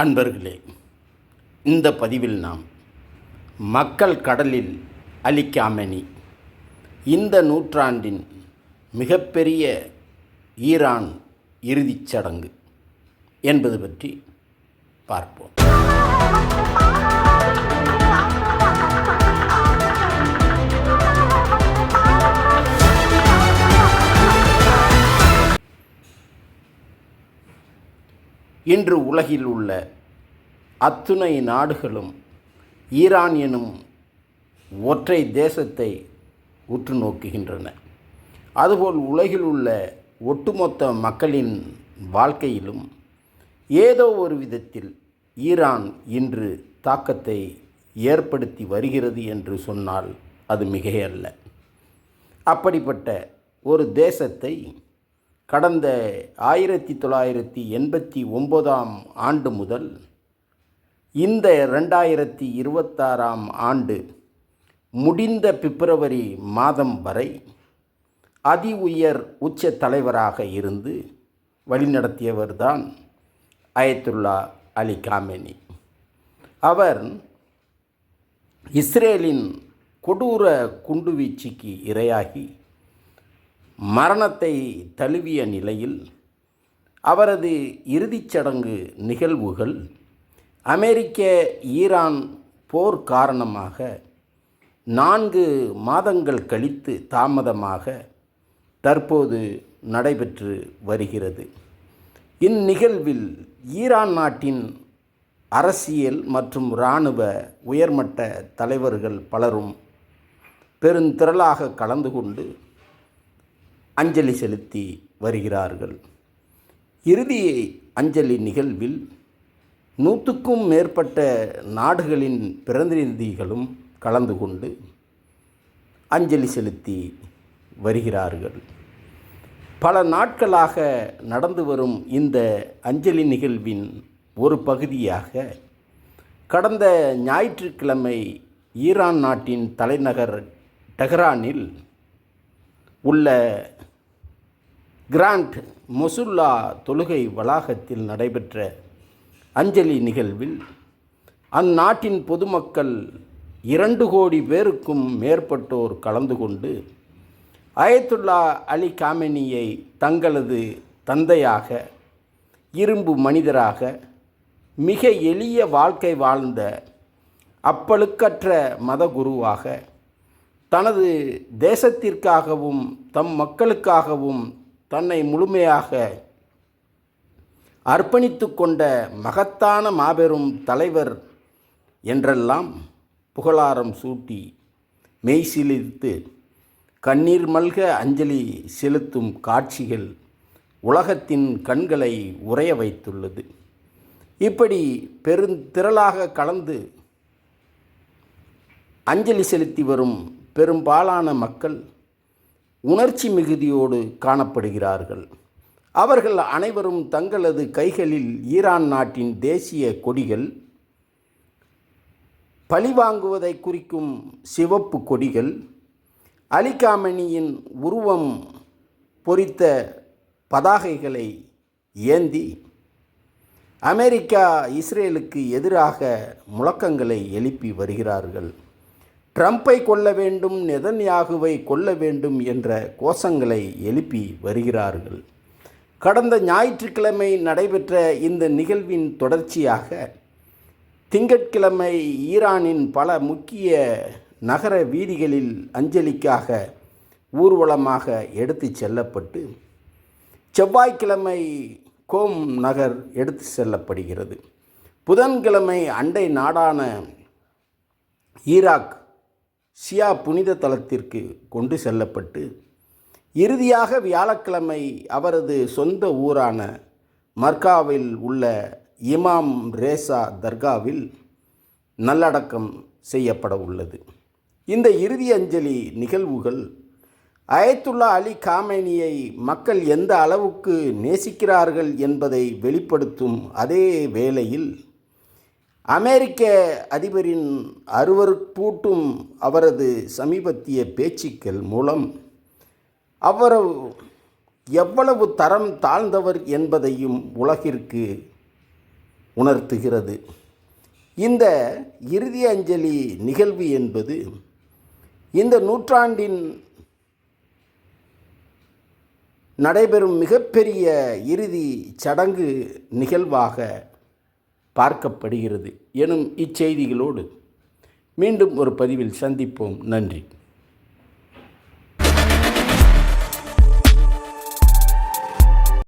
அன்பர்களே, இந்த பதிவில் நாம் மக்கள் கடலில் அலி காமெனி இந்த நூற்றாண்டின் மிகப்பெரிய ஈரான் இறுதிச் சடங்கு என்பது பற்றி பார்ப்போம். இன்று உலகில் உள்ள அத்துணை நாடுகளும் ஈரான் எனும் ஒற்றை தேசத்தை உற்று நோக்குகின்றன. அதுபோல் உலகில் உள்ள ஒட்டுமொத்த மக்களின் வாழ்க்கையிலும் ஏதோ ஒரு விதத்தில் ஈரான் இன்று தாக்கத்தை ஏற்படுத்தி வருகிறது என்று சொன்னால் அது மிகையல்ல. அப்படிப்பட்ட ஒரு தேசத்தை கடந்த 1989 ஆண்டு முதல் இந்த 2026 ஆண்டு முடிந்த பிப்ரவரி மாதம் வரை அதி உயர் உச்ச தலைவராக இருந்து வழிநடத்தியவர்தான் அயத்துல்லா அலி காமெனி. அவர் இஸ்ரேலின் கொடூர குண்டுவீச்சுக்கு இரையாகி மரணத்தை தழுவிய நிலையில் அவரது இறுதிச் சடங்கு நிகழ்வுகள் அமெரிக்க ஈரான் போர் காரணமாக 4 மாதங்கள் கழித்து தாமதமாக தற்போது நடைபெற்று வருகிறது. இந்நிகழ்வில் ஈரான் நாட்டின் அரசியல் மற்றும் இராணுவ உயர்மட்ட தலைவர்கள் பலரும் பெருந்திரளாக கலந்து கொண்டு அஞ்சலி செலுத்தி வருகிறார்கள். இறுதி அஞ்சலி நிகழ்வில் 100க்கும் மேற்பட்ட நாடுகளின் பிரதிநிதிகளும் கலந்து கொண்டு அஞ்சலி செலுத்தி வருகிறார்கள். பல நாட்களாக நடந்து வரும் இந்த அஞ்சலி நிகழ்வின் ஒரு பகுதியாக கடந்த ஞாயிற்றுக்கிழமை ஈரான் நாட்டின் தலைநகர் டெஹ்ரானில் உள்ள கிராண்ட் மொசுல்லா தொழுகை வளாகத்தில் நடைபெற்ற அஞ்சலி நிகழ்வில் அந்நாட்டின் பொதுமக்கள் 2 கோடி பேருக்கும் மேற்பட்டோர் கலந்து கொண்டு அயத்துல்லா அலி காமெனியை தங்களது தந்தையாக, இரும்பு மனிதராக, மிக எளிய வாழ்க்கை வாழ்ந்த அப்பழுக்கற்ற மதகுருவாக, தனது தேசத்திற்காகவும் தம் மக்களுக்காகவும் தன்னை முழுமையாக அர்ப்பணித்து கொண்ட மகத்தான மாபெரும் தலைவர் என்றெல்லாம் புகழாரம் சூட்டி மெய்சிலிர்த்து கண்ணீர் மல்க அஞ்சலி செலுத்தும் காட்சிகள் உலகத்தின் கண்களை உறைய வைத்துள்ளது. இப்படி பெருந்திரளாக கலந்து அஞ்சலி செலுத்தி வரும் பெரும்பாலான மக்கள் உணர்ச்சி மிகுதியோடு காணப்படுகிறார்கள். அவர்கள் அனைவரும் தங்களது கைகளில் ஈரான் நாட்டின் தேசிய கொடிகள், பழிவாங்குவதை குறிக்கும் சிவப்பு கொடிகள், அலி காமெனியின் உருவம் பொறித்த பதாகைகளை ஏந்தி அமெரிக்கா இஸ்ரேலுக்கு எதிராக முழக்கங்களை எழுப்பி வருகிறார்கள். ட்ரம்பை கொல்ல வேண்டும், நெதன்யாகுவை கொல்ல வேண்டும் என்ற கோஷங்களை எழுப்பி வருகிறார்கள். கடந்த ஞாயிற்றுக்கிழமை நடைபெற்ற இந்த நிகழ்வின் தொடர்ச்சியாக திங்கட்கிழமை ஈரானின் பல முக்கிய நகர வீதிகளில் அஞ்சலிக்காக ஊர்வலமாக எடுத்து செல்லப்பட்டு செவ்வாய்க்கிழமை கோம் நகர் எடுத்து செல்லப்படுகிறது. புதன்கிழமை அண்டை நாடான ஈராக் ஷியா புனித தலத்திற்கு கொண்டு செல்லப்பட்டு இறுதியாக வியாழக்கிழமை அவரது சொந்த ஊரான மர்காவில் உள்ள இமாம் ரேசா தர்காவில் நல்லடக்கம் செய்யப்பட உள்ளது. இந்த இறுதி அஞ்சலி நிகழ்வுகள் அயத்துல்லா அலி காமெனியை மக்கள் எந்த அளவுக்கு நேசிக்கிறார்கள் என்பதை வெளிப்படுத்தும் அதே வேளையில் அமெரிக்க அதிபரின் அருவருப்பூட்டும் அவரது சமீபத்திய பேச்சுக்கள் மூலம் அவர் எவ்வளவு தரம் தாழ்ந்தவர் என்பதையும் உலகிற்கு உணர்த்துகிறது. இந்த இறுதி அஞ்சலி நிகழ்வு என்பது இந்த நூற்றாண்டின் நடைபெறும் மிகப்பெரிய இறுதி சடங்கு நிகழ்வாக பார்க்கப்படுகிறது எனும் இச்செய்திகளோடு மீண்டும் ஒரு பதிவில் சந்திப்போம். நன்றி.